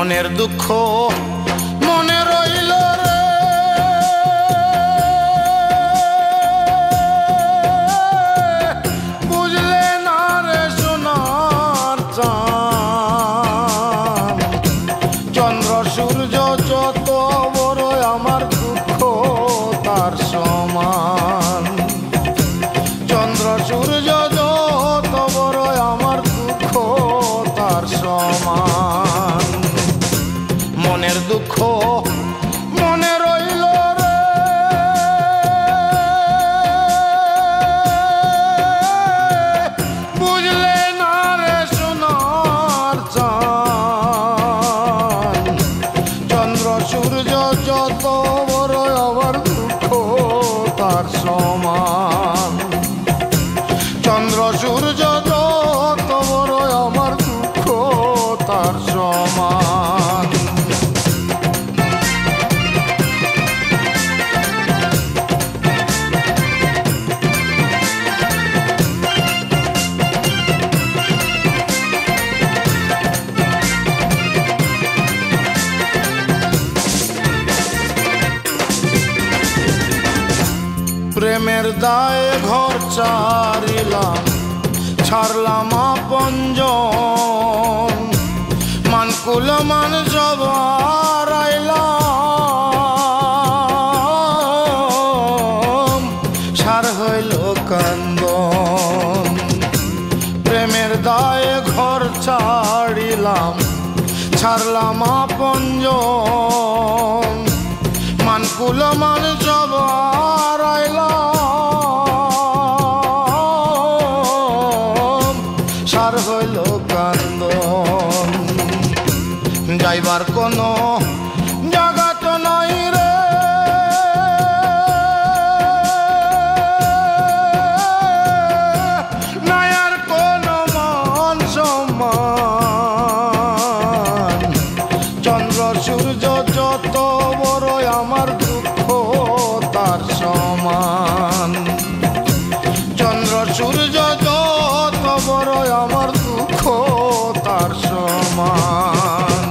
মনের দুঃখ মনে রইল রে, বুঝলে না রে সোনার চাঁদ। চন্দ্র সূর্য যত বড় আমার দুঃখ তার সমান। চন্দ্র সূর্য যত বড় আমার দুঃখ তার সমান। মনের দুঃখ মনে রইল রে, বুঝলে না রে সোনার চাঁদ। চন্দ্র সূর্য যত বড় আমার দুঃখ তার সমান। চন্দ্র সূর্য যত বড় আমার দুঃখ তার সমান। প্রেমের দায়ে ঘর ছাড়িলাম, ছাড়লাম আপনজন। মানকুল মান সব হারাইলাম, সার হইল কান্দন। প্রেমের দায়ে ঘর ছাড়িলাম, ছাড়লাম আপনজন। মানকুল মান সব হারাইলাম, সার হইল কান্দন। যাইবার কোনো জায়গা তো নাই রে, নাই আর কোনো মান সম্মান। চন্দ্র সূর্য যত বড় আমার দুঃখ তার সমান। চন্দ্র সূর্য যত বড় আমার দুঃখ তার সমান।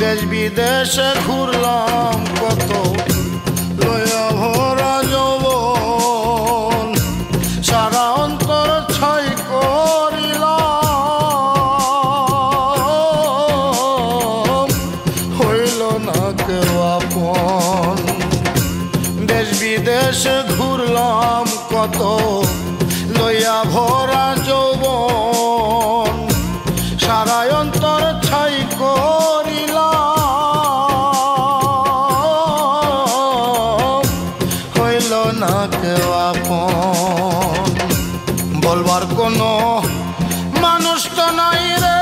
দেশ বিদেশে ঘুরলাম কত, লয়া ভরা যৌবন। সারা অন্তর ছাই করিলাম, হইল না কেউ আপন। দেশ বিদেশে ঘুরলাম কত, লইয়া ভরা যৌবন। সারা অন্তর ছাই করিলাম, হইল না কেউ আপন। বলবার কোনো মানুষ তো নাই রে,